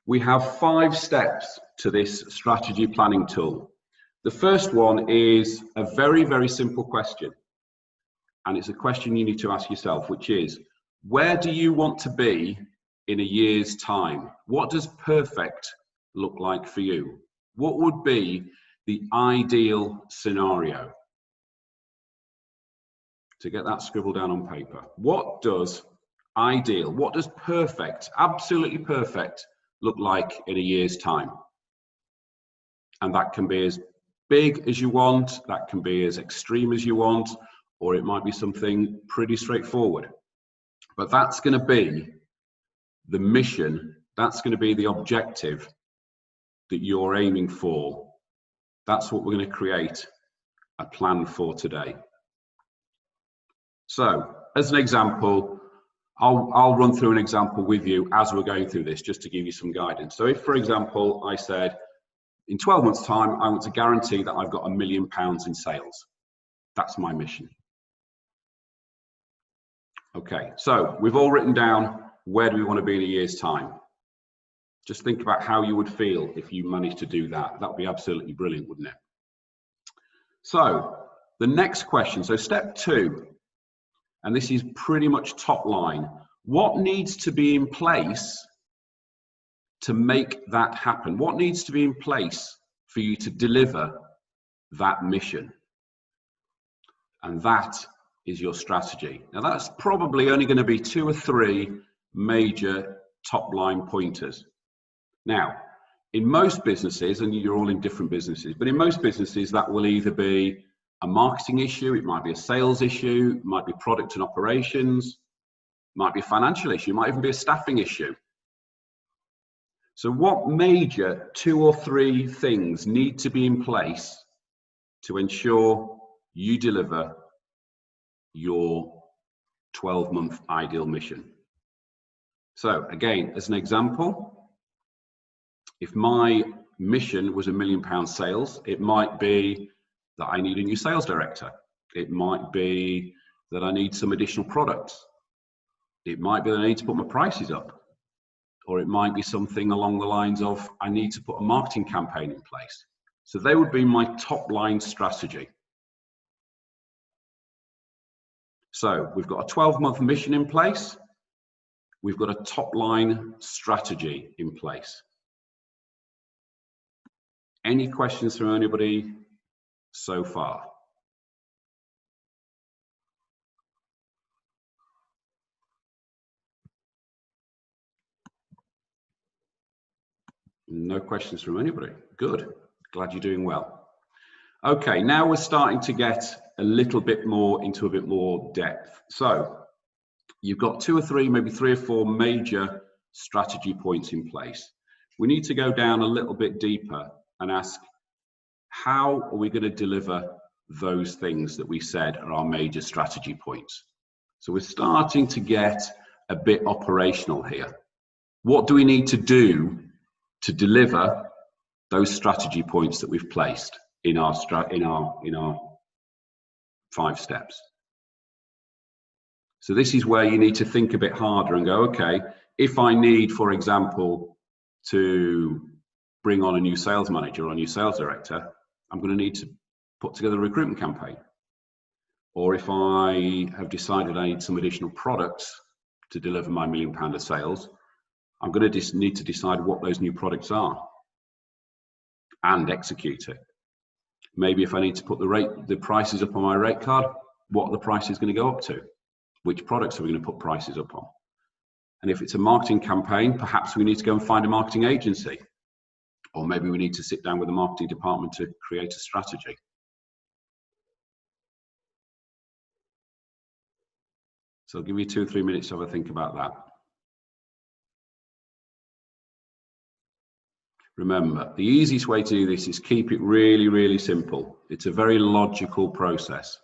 We have 5 steps to this strategy planning tool. The first one is a very, very simple question. And it's a question you need to ask yourself, which is, where do you want to be in a year's time? What does perfect look like for you? What would be the ideal scenario? To get that scribbled down on paper. What does ideal, what does perfect, absolutely perfect, look like in a year's time? And that can be as big as you want, that can be as extreme as you want, or it might be something pretty straightforward. But that's going to be the mission, that's going to be the objective that you're aiming for. That's what we're going to create a plan for today. So, as an example, I'll run through an example with you as we're going through this, just to give you some guidance. So if, for example, I said, in 12 months' time, I want to guarantee that I've got £1 million in sales. That's my mission. Okay, so we've all written down, where do we want to be in a year's time? Just think about how you would feel if you managed to do that. That would be absolutely brilliant, wouldn't it? So the next question, so step 2, and this is pretty much top line. What needs to be in place to make that happen? What needs to be in place for you to deliver that mission? And that is your strategy. Now that's probably only going to be 2 or 3 major top line pointers. Now, in most businesses, and you're all in different businesses, but in most businesses that will either be a marketing issue, it might be a sales issue, it might be product and operations, it might be a financial issue, it might even be a staffing issue. So what major 2 or 3 things need to be in place to ensure you deliver your 12-month ideal mission? So again, as an example, if my mission was £1 million sales, it might be that I need a new sales director. It might be that I need some additional products. It might be that I need to put my prices up. Or it might be something along the lines of, I need to put a marketing campaign in place. So they would be my top line strategy. So we've got a 12-month mission in place. We've got a top line strategy in place. Any questions from anybody so far? No questions from anybody. Good. Glad you're doing well. Okay, now we're starting to get a little bit more into a bit more depth. So you've got 2 or 3, maybe 3 or 4 major strategy points in place. We need to go down a little bit deeper and ask, how are we going to deliver those things that we said are our major strategy points? So we're starting to get a bit operational here. What do we need to do to deliver those strategy points that we've placed in our 5 steps? So this is where you need to think a bit harder and go, okay, if I need, for example, to bring on a new sales manager or a new sales director, I'm going to need to put together a recruitment campaign. Or if I have decided I need some additional products to deliver my £1 million of sales, I'm going to just need to decide what those new products are and execute it. Maybe if I need to put the prices up on my rate card, what are the prices going to go up to? Which products are we going to put prices up on? And if it's a marketing campaign, perhaps we need to go and find a marketing agency. Or maybe we need to sit down with the marketing department to create a strategy. So I'll give you 2 or 3 minutes to have a think about that. Remember, the easiest way to do this is keep it really, really simple. It's a very logical process.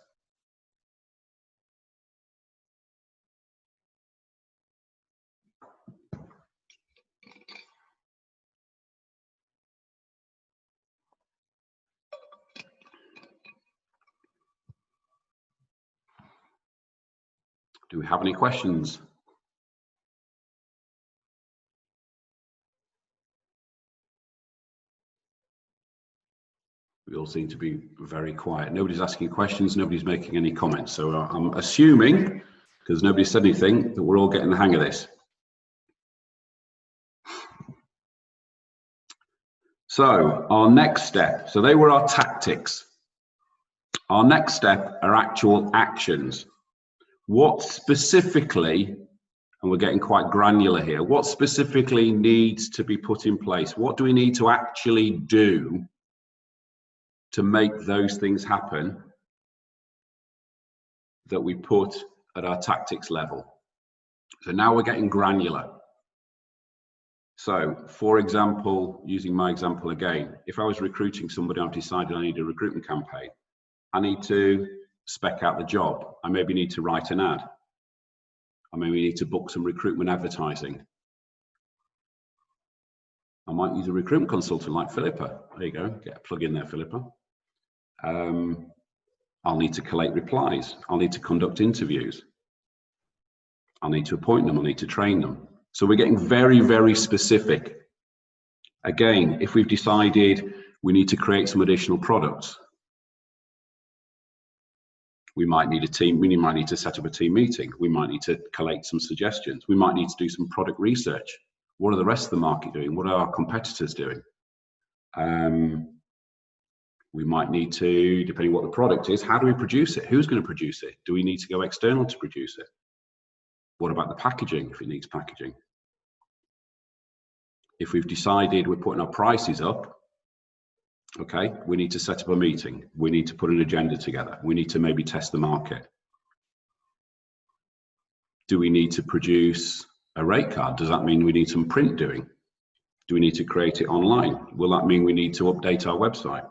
Do we have any questions? We all seem to be very quiet. Nobody's asking questions, nobody's making any comments. So I'm assuming, because nobody said anything, that we're all getting the hang of this. So our next step, so they were our tactics. Our next step are actual actions. What specifically, and we're getting quite granular here, what specifically needs to be put in place? What do we need to actually do to make those things happen that we put at our tactics level? So now we're getting granular. So, for example, using my example again, if I was recruiting somebody, I've decided I need a recruitment campaign. I need to spec out the job. I maybe need to write an ad. I maybe need to book some recruitment advertising. I might use a recruitment consultant like Philippa. There you go, get a plug in there, Philippa. I'll need to collate replies. I'll need to conduct interviews. I'll need to appoint them. I'll need to train them. So we're getting very, very specific. Again, if we've decided we need to create some additional products, we might need a team, we might need to set up a team meeting. We might need to collate some suggestions. We might need to do some product research. What are the rest of the market doing? What are our competitors doing? We might need to, depending what the product is, how do we produce it? Who's going to produce it? Do we need to go external to produce it? What about the packaging, if it needs packaging? If we've decided we're putting our prices up, okay, we need to set up a meeting. We need to put an agenda together. We need to maybe test the market. Do we need to produce a rate card? Does that mean we need some print doing? Do we need to create it online? Will that mean we need to update our website?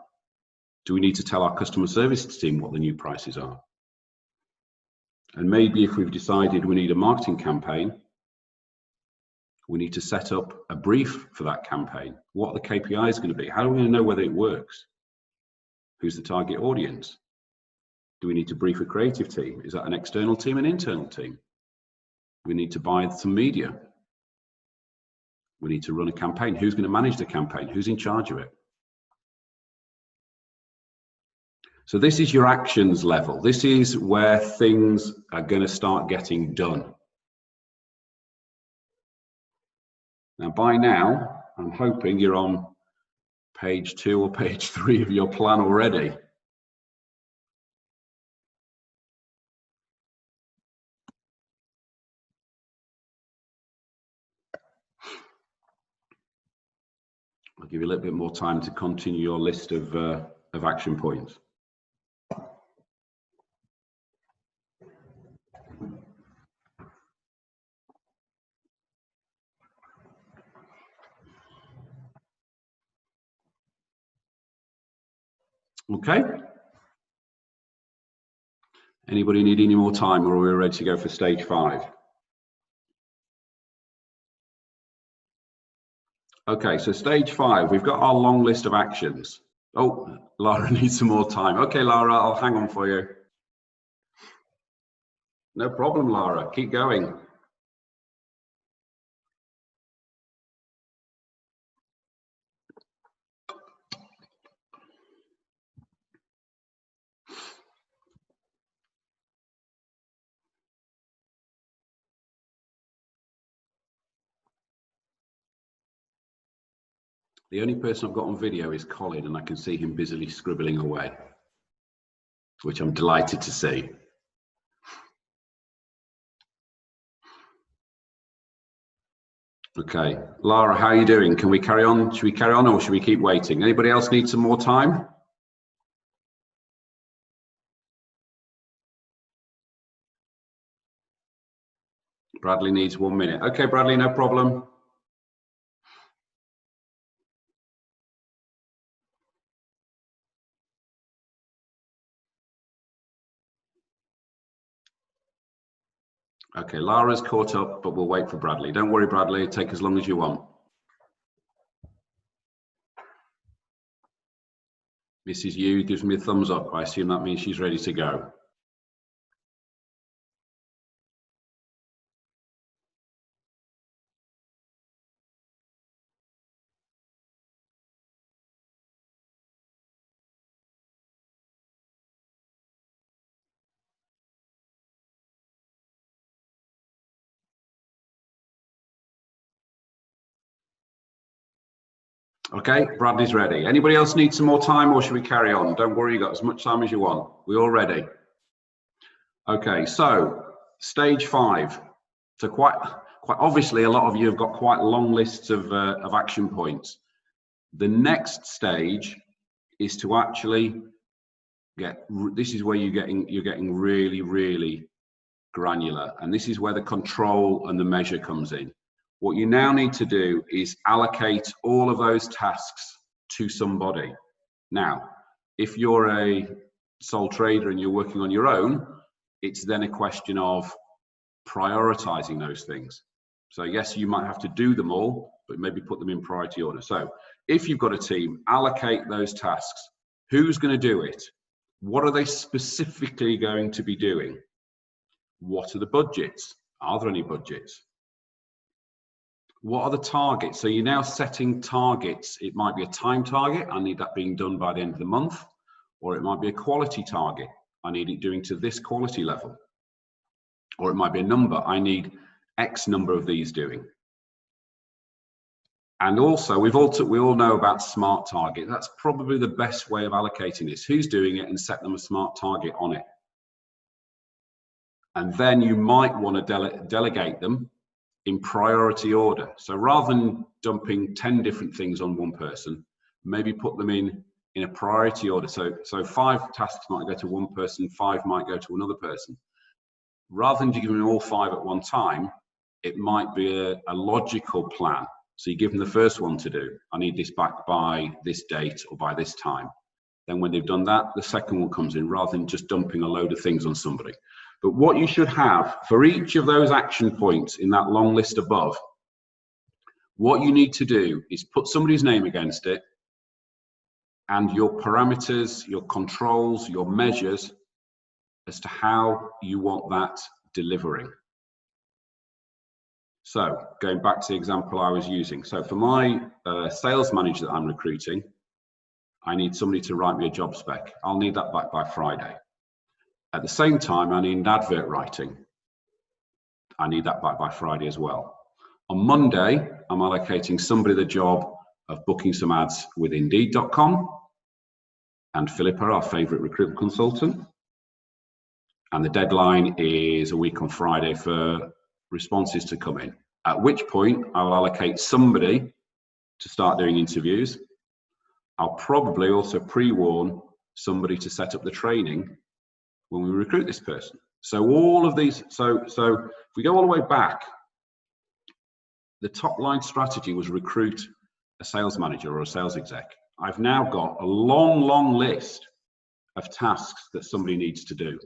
Do we need to tell our customer service team what the new prices are? And maybe if we've decided we need a marketing campaign, we need to set up a brief for that campaign. What are the KPIs going to be? How are we going to know whether it works? Who's the target audience? Do we need to brief a creative team? Is that an external team, an internal team? We need to buy some media. We need to run a campaign. Who's going to manage the campaign? Who's in charge of it? So this is your actions level. This is where things are going to start getting done. Now, by now, I'm hoping you're on page 2 or page 3 of your plan already. I'll give you a little bit more time to continue your list of action points. Okay. Anybody need any more time, or are we ready to go for stage 5? Okay, so stage 5, we've got our long list of actions. Oh, Lara needs some more time. Okay, Lara, I'll hang on for you. No problem, Lara, keep going. The only person I've got on video is Colin, and I can see him busily scribbling away, which I'm delighted to see. Okay, Lara, how are you doing? Can we carry on? Should we carry on, or should we keep waiting? Anybody else need some more time? Bradley needs 1 minute. Okay, Bradley, no problem. Okay, Lara's caught up, but we'll wait for Bradley. Don't worry, Bradley, take as long as you want. Mrs. Yu gives me a thumbs up. I assume that means she's ready to go. Okay, Bradley's ready. Anybody else need some more time, or should we carry on? Don't worry, you got as much time as you want. We all ready? Okay, so stage 5. So quite obviously, a lot of you have got quite long lists of action points. The next stage is to actually get. This is where you're getting really granular, and this is where the control and the measure comes in. What you now need to do is allocate all of those tasks to somebody. Now, if you're a sole trader and you're working on your own, it's then a question of prioritizing those things. So yes, you might have to do them all, but maybe put them in priority order. So if you've got a team, allocate those tasks. Who's going to do it? What are they specifically going to be doing? What are the budgets? Are there any budgets? What are the targets? So you're now setting targets. It might be a time target. I need that being done by the end of the month. Or it might be a quality target. I need it doing to this quality level. Or it might be a number. I need X number of these doing. And also, we all know about smart target. That's probably the best way of allocating this. Who's doing it, and set them a smart target on it. And then you might want to delegate them in priority order. So rather than dumping 10 different things on one person, maybe put them in a priority order. So 5 tasks might go to one person, 5 might go to another person. Rather than giving them all 5 at one time, it might be a logical plan. So you give them the first one to do. I need this back by this date or by this time. Then when they've done that, the second one comes in, rather than just dumping a load of things on somebody. But what you should have for each of those action points in that long list above, what you need to do is put somebody's name against it, and your parameters, your controls, your measures as to how you want that delivering. So going back to the example I was using. So for my sales manager that I'm recruiting, I need somebody to write me a job spec. I'll need that back by Friday. At the same time, I need advert writing. I need that back by Friday as well. On Monday, I'm allocating somebody the job of booking some ads with Indeed.com and Philippa, our favorite recruitment consultant. And the deadline is a week on Friday for responses to come in. At which point, I will allocate somebody to start doing interviews. I'll probably also pre-warn somebody to set up the training when we recruit this person. So all of these, so if we go all the way back, the top line strategy was recruit a sales manager or a sales exec. I've now got a long list of tasks that somebody needs to do.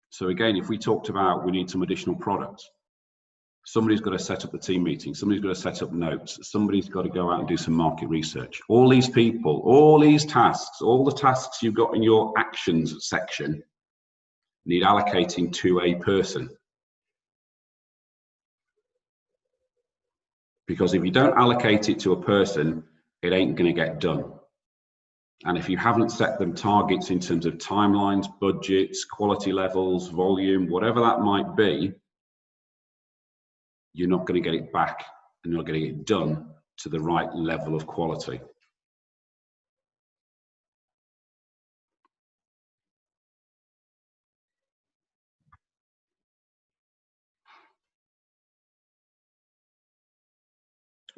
So again, if we talked about we need some additional products, somebody's got to set up the team meeting, somebody's got to set up notes, somebody's got to go out and do some market research. All these people, all these tasks, all the tasks you've got in your actions section need allocating to a person. Because if you don't allocate it to a person, it ain't going to get done. And if you haven't set them targets in terms of timelines, budgets, quality levels, volume, whatever that might be, you're not going to get it back, and you're not going to get it done to the right level of quality.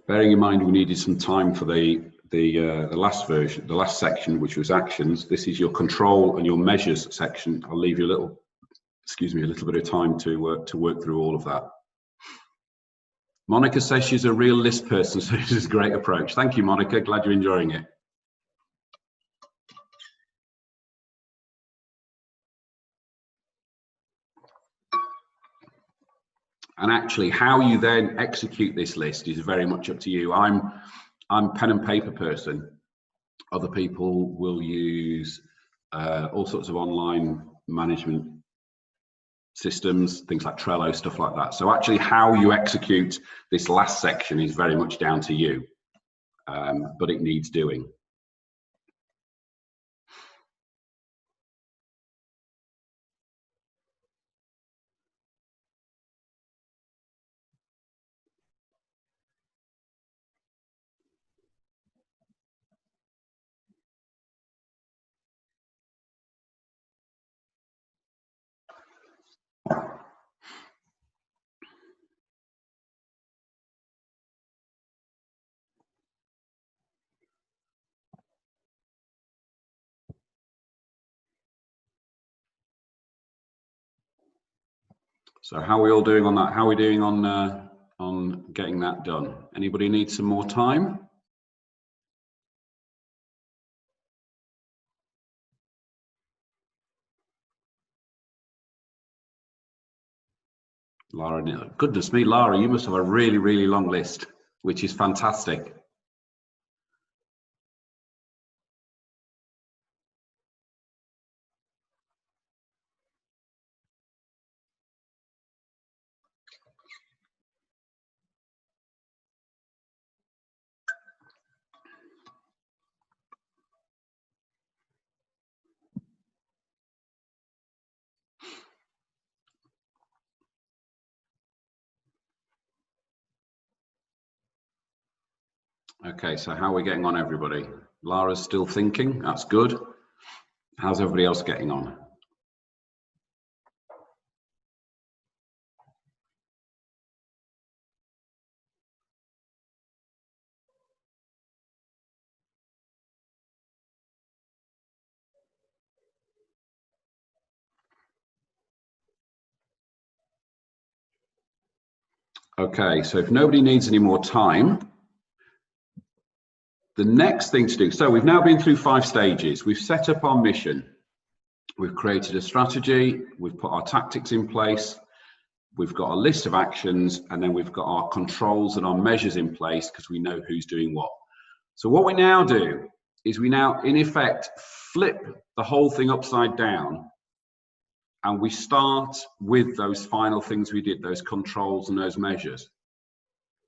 Bearing in mind we needed some time for the last version, the last section, which was actions. This is your control and your measures section. I'll leave you a little bit of time to work through all of that. Monica says she's a real list person, so this is a great approach. Thank you, Monica. Glad you're enjoying it. And actually, how you then execute this list is very much up to you. I'm pen and paper person. Other people will use all sorts of online management systems, things like Trello, stuff like that. So actually, how you execute this last section is very much down to you, but it needs doing. So how are we all doing on that? How are we doing on getting that done? Anybody need some more time? Lara, goodness me, Lara, you must have a really, really long list, which is fantastic. Okay, so how are we getting on, everybody? Lara's still thinking, that's good. How's everybody else getting on? Okay, so if nobody needs any more time, the next thing to do, so we've now been through 5 stages. We've set up our mission. We've created a strategy. We've put our tactics in place. We've got a list of actions, and then we've got our controls and our measures in place because we know who's doing what. So what we now do is we now, in effect, flip the whole thing upside down, and we start with those final things we did, those controls and those measures.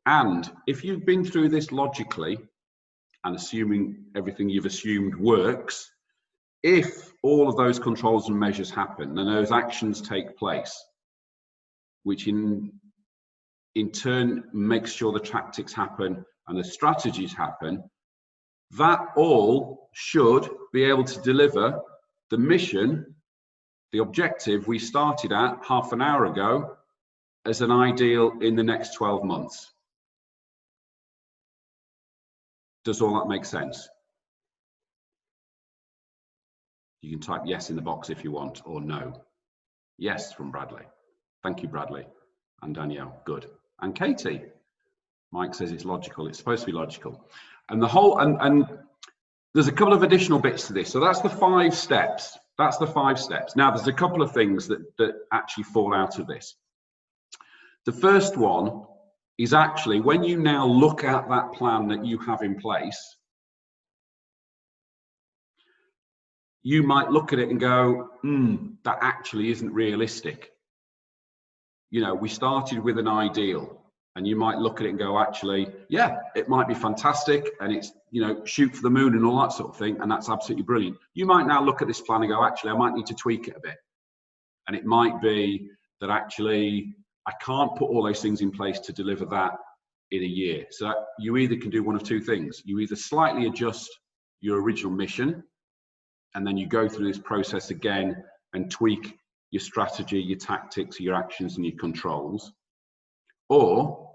And if you've been through this logically, and assuming everything you've assumed works, if all of those controls and measures happen and those actions take place, which in turn makes sure the tactics happen and the strategies happen, that all should be able to deliver the mission, the objective we started at half an hour ago as an ideal in the next 12 months. Does all that make sense? You can type yes in the box if you want, or no. Yes from Bradley. Thank you, Bradley. And Danielle, good. And Katie, Mike says it's logical. It's supposed to be logical. And the whole, and there's a couple of additional bits to this. So that's the 5 steps. That's the 5 steps. Now, there's a couple of things that actually fall out of this. The first one is actually when you now look at that plan that you have in place, you might look at it and go, that actually isn't realistic. You know, we started with an ideal, and you might look at it and go, actually, yeah, it might be fantastic, and it's, you know, shoot for the moon and all that sort of thing, and that's absolutely brilliant. You might now look at this plan and go, actually, I might need to tweak it a bit. And it might be that actually, I can't put all those things in place to deliver that in a year. So you either can do one of 2 things. You either slightly adjust your original mission, and then you go through this process again and tweak your strategy, your tactics, your actions, and your controls. Or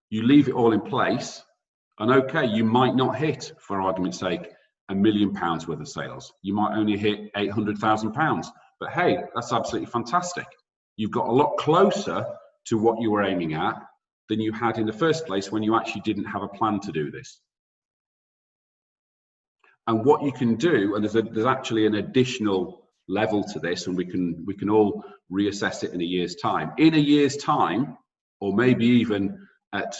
you leave it all in place, and okay, you might not hit, for argument's sake, £1 million worth of sales. You might only hit £800,000. But hey, that's absolutely fantastic. You've got a lot closer to what you were aiming at than you had in the first place when you actually didn't have a plan to do this. And what you can do, and there's actually an additional level to this, and we can all reassess it in a year's time. In a year's time, or maybe even at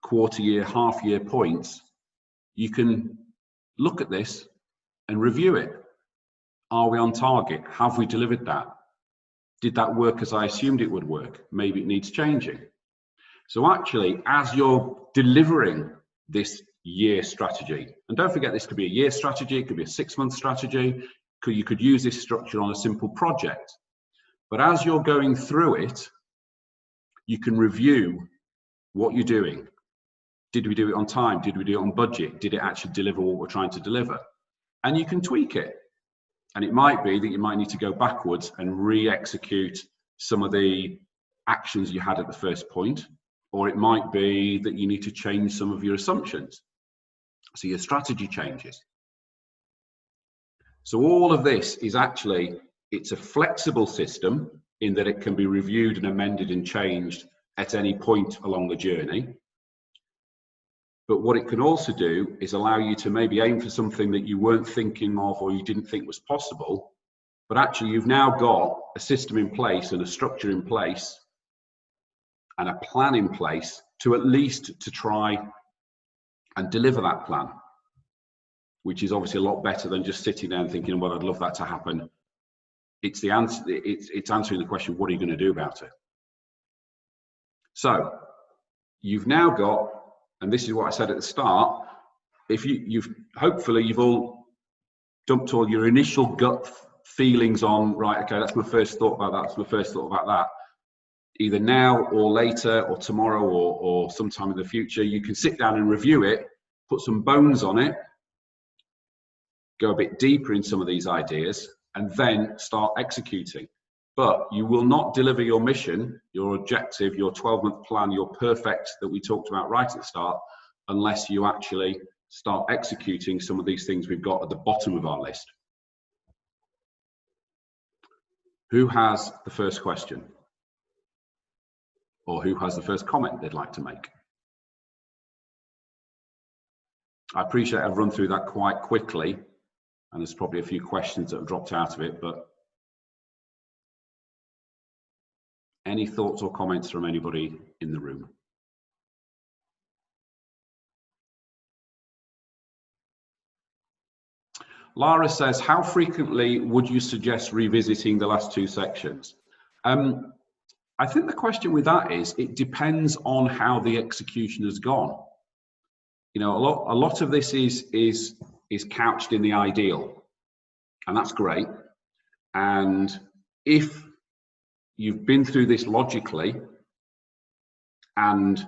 quarter year, half year points, you can look at this and review it. Are we on target? Have we delivered that? Did that work as I assumed it would work? Maybe it needs changing. So actually, as you're delivering this year strategy, and don't forget this could be a year strategy, it could be a 6-month strategy, you could use this structure on a simple project. But as you're going through it, you can review what you're doing. Did we do it on time? Did we do it on budget? Did it actually deliver what we're trying to deliver? And you can tweak it. And it might be that you might need to go backwards and re-execute some of the actions you had at the first point, or it might be that you need to change some of your assumptions. So your strategy changes. So all of this is actually, it's a flexible system. in that it can be reviewed and amended and changed at any point along the journey. But what it can also do is allow you to maybe aim for something that you weren't thinking of or you didn't think was possible, but actually you've now got a system in place and a structure in place and a plan in place to at least to try and deliver that plan, which is obviously a lot better than just sitting there and thinking, well, I'd love that to happen. It's the answer. It's answering the question, what are you going to do about it? So you've now got, and this is what I said at the start, if you've hopefully you've all dumped all your initial gut feelings on, right, okay, that's my first thought about that, that's my first thought about that. Either now or later or tomorrow or sometime in the future, you can sit down and review it, put some bones on it, go a bit deeper in some of these ideas, and then start executing. But you will not deliver your mission, your objective, your 12-month plan, your perfect that we talked about right at the start, unless you actually start executing some of these things we've got at the bottom of our list. Who has the first question? Or who has the first comment they'd like to make? I appreciate I've run through that quite quickly, and there's probably a few questions that have dropped out of it, but any thoughts or comments from anybody in the room? Lara says, how frequently would you suggest revisiting the last two sections? I think the question with that is, it depends on how the execution has gone. You know, a lot of this is couched in the ideal, and that's great. And if you've been through this logically and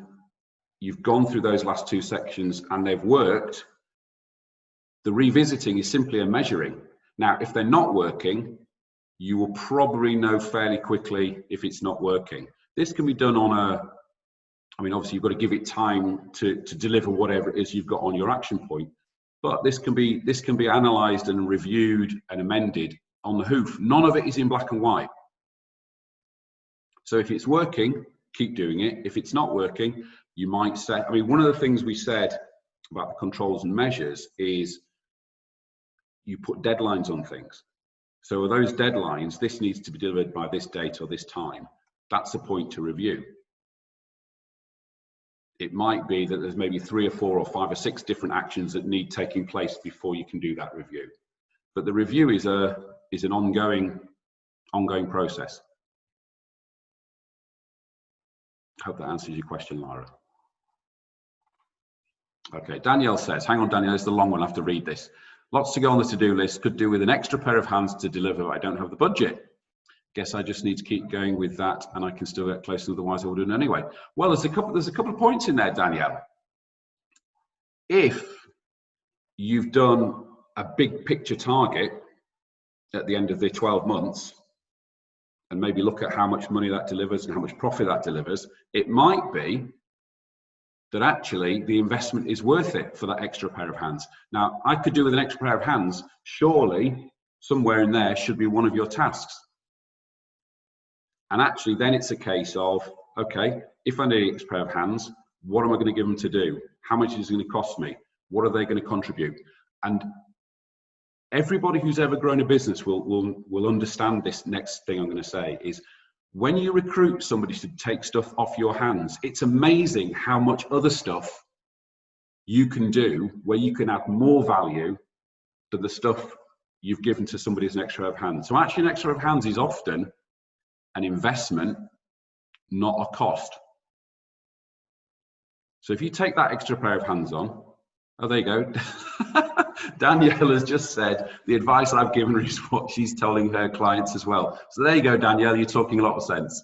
you've gone through those last two sections and they've worked, the revisiting is simply a measuring. Now, if they're not working, you will probably know fairly quickly if it's not working. This can be done on I mean, obviously you've got to give it time to deliver whatever it is you've got on your action point, but this can be analysed and reviewed and amended on the hoof. None of it is in black and white. So if it's working, keep doing it. If it's not working, you might say, I mean, one of the things we said about the controls and measures is you put deadlines on things. So are those deadlines, this needs to be delivered by this date or this time. That's the point to review. It might be that there's maybe 3 or 4 or 5 or 6 different actions that need taking place before you can do that review. But the review is an ongoing process. I hope that answers your question, Lara. Okay, Danielle says, hang on, Danielle, it's the long one, I have to read this. Lots to go on the to-do list, could do with an extra pair of hands to deliver, but I don't have the budget. Guess I just need to keep going with that and I can still get closer, otherwise I would do it anyway. Well, there's a couple of points in there, Danielle. If you've done a big picture target at the end of the 12 months, and maybe look at how much money that delivers and how much profit that delivers, it might be that actually the investment is worth it for that extra pair of hands. Now, I could do with an extra pair of hands, surely somewhere in there should be one of your tasks. And actually then it's a case of, okay, if I need an extra pair of hands, what am I going to give them to do? How much is it going to cost me? What are they going to contribute? And everybody who's ever grown a business will understand this next thing I'm going to say is, when you recruit somebody to take stuff off your hands, it's amazing how much other stuff you can do where you can add more value than the stuff you've given to somebody as an extra pair of hands. So actually an extra pair of hands is often an investment, not a cost. So if you take that extra pair of hands on, oh, there you go. Danielle has just said the advice I've given her is what she's telling her clients as well. So there you go, Danielle, you're talking a lot of sense.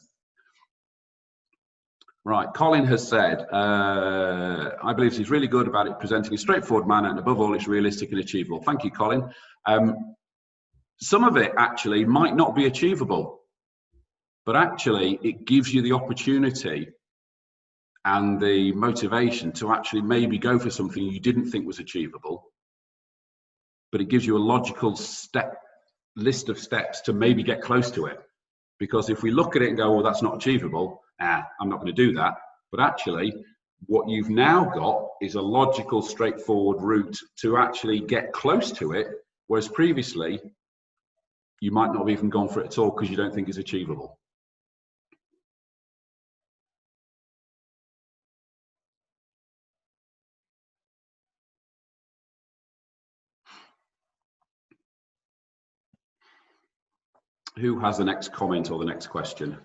Right, Colin has said, I believe she's really good about it presenting a straightforward manner, and above all, it's realistic and achievable. Thank you, Colin. Some of it actually might not be achievable, but actually it gives you the opportunity and the motivation to actually maybe go for something you didn't think was achievable, but it gives you a logical list of steps to maybe get close to it. Because if we look at it and go, well, that's not achievable, I'm not going to do that. But actually, what you've now got is a logical, straightforward route to actually get close to it, whereas previously, you might not have even gone for it at all because you don't think it's achievable. Who has the next comment or the next question?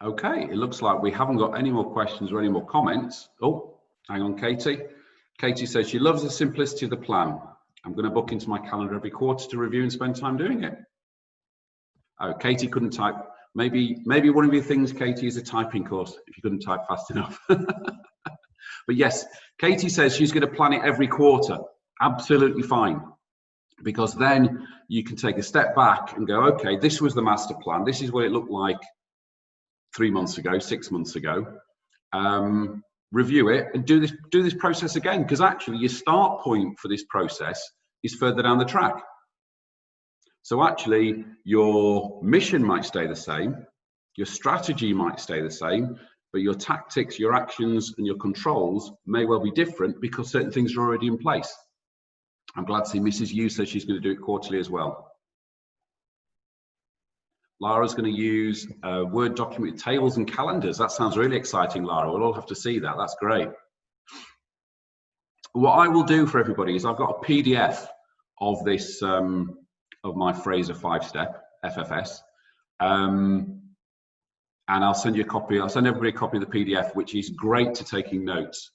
Okay, it looks like we haven't got any more questions or any more comments. Oh, hang on, Katie. Katie says she loves the simplicity of the plan. I'm going to book into my calendar every quarter to review and spend time doing it. Oh, Katie couldn't type. Maybe one of your things, Katie, is a typing course if you couldn't type fast enough. But yes, Katie says she's going to plan it every quarter. Absolutely fine. Because then you can take a step back and go, okay, this was the master plan. This is what it looked like 3 months ago, 6 months ago. Review it and do this process again, because actually your start point for this process is further down the track. So actually your mission might stay the same, your strategy might stay the same, but your tactics, your actions and your controls may well be different because certain things are already in place. I'm glad to see Mrs. Yu says she's going to do it quarterly as well. Lara's going to use a Word document with tables and calendars. That sounds really exciting, Lara. We'll all have to see that. That's great. What I will do for everybody is I've got a PDF of this, of my Fraser 5 Step, FFS. And I'll send you a copy. I'll send everybody a copy of the PDF, which is great to taking notes.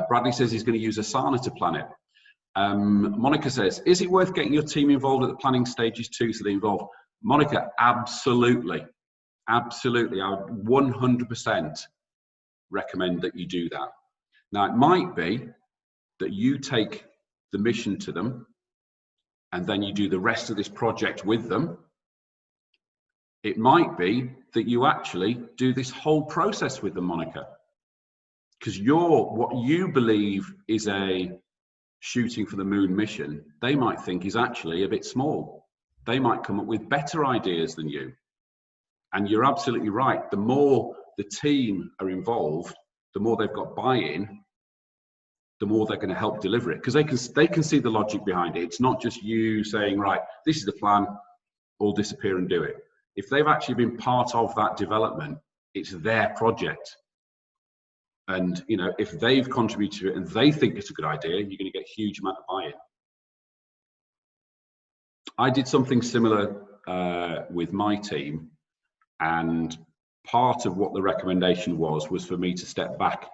Bradley says he's going to use Asana to plan it. Monica says, is it worth getting your team involved at the planning stages too, so they're involved? Monica, absolutely. Absolutely. I would 100% recommend that you do that. Now, it might be that you take the mission to them and then you do the rest of this project with them. It might be that you actually do this whole process with them, Monica, because what you believe is a shooting for the moon mission, they might think is actually a bit small. They might come up with better ideas than you. And you're absolutely right. The more the team are involved, the more they've got buy-in, the more they're going to help deliver it, because they can see the logic behind it. It's not just you saying, right, this is the plan, all disappear and do it. If they've actually been part of that development, it's their project. And you know, if they've contributed to it and they think it's a good idea, you're going to get a huge amount of buy-in. I did something similar with my team, and part of what the recommendation was for me to step back.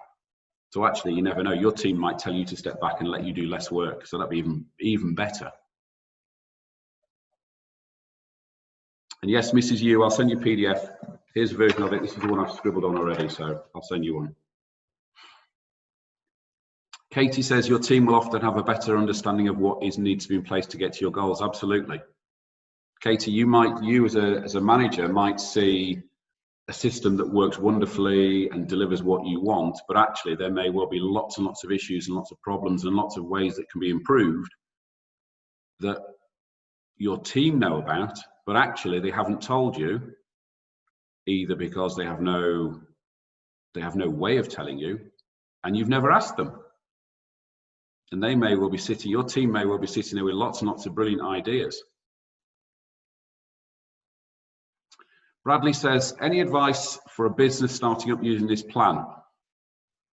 So actually, you never know, your team might tell you to step back and let you do less work, so that'd be even better. And yes, Mrs. Yu, I'll send you a PDF. Here's a version of it. This is the one I've scribbled on already, so I'll send you one. Katie says your team will often have a better understanding of what needs to be in place to get to your goals. Absolutely. Katie, you as a manager might see a system that works wonderfully and delivers what you want, but actually there may well be lots and lots of issues and lots of problems and lots of ways that can be improved that your team know about, but actually they haven't told you, either because they have no way of telling you and you've never asked them. And they may well be your team may well be sitting there with lots and lots of brilliant ideas. Bradley says, any advice for a business starting up using this plan?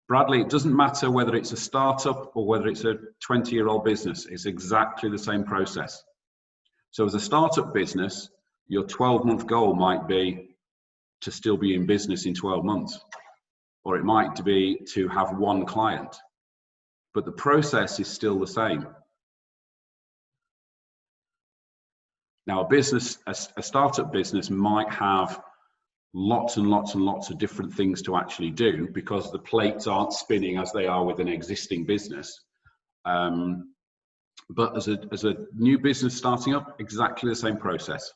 Bradley, it doesn't matter whether it's a startup or whether it's a 20-year-old business. It's exactly the same process. So as a startup business, your 12-month goal might be to still be in business in 12 months, or it might be to have one client. But the process is still the same. Now, a startup business might have lots and lots and lots of different things to actually do because the plates aren't spinning as they are with an existing business. But as a new business starting up, exactly the same process.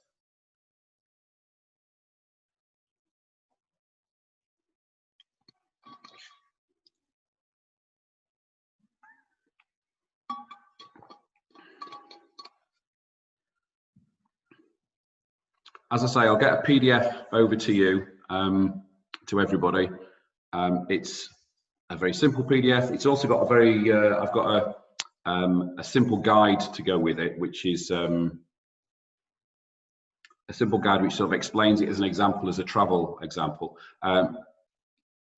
As I say, I'll get a PDF over to you, to everybody. It's a very simple PDF. It's also got a very, I've got a simple guide to go with it, which is a simple guide which sort of explains it as an example, as a travel example.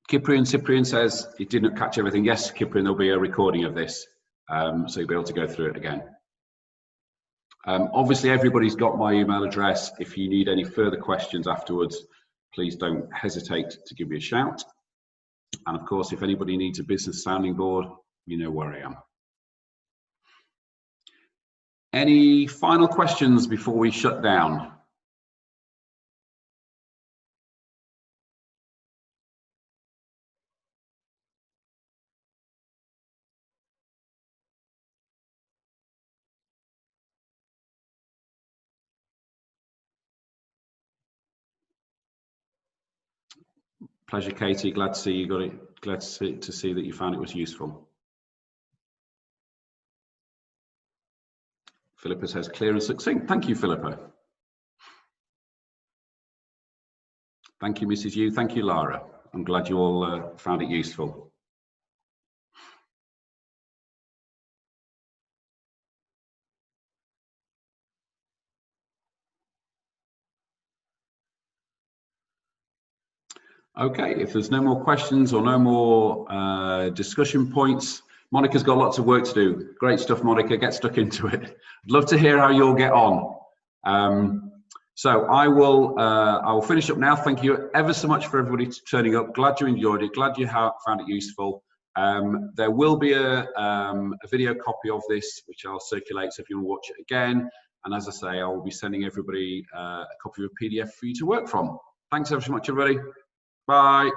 Cyprian says he didn't catch everything. Yes, Cyprian, there'll be a recording of this, so you'll be able to go through it again. Obviously, everybody's got my email address. If you need any further questions afterwards, please don't hesitate to give me a shout. And of course, if anybody needs a business sounding board, you know where I am. Any final questions before we shut down? Pleasure, Katie. Glad to see you got it. Glad to see that you found it was useful. Philippa says clear and succinct. Thank you, Philippa. Thank you, Mrs. Yu. Thank you, Lara. I'm glad you all found it useful. Okay, if there's no more questions or no more discussion points, Monica's got lots of work to do. Great stuff, Monica. Get stuck into it. I'd love to hear how you'll get on. So I will finish up now. Thank you ever so much for everybody turning up. Glad you enjoyed it. Glad you found it useful. There will be a video copy of this, which I'll circulate. So if you want to watch it again, and as I say, I will be sending everybody a copy of a PDF for you to work from. Thanks ever so much, everybody. Bye.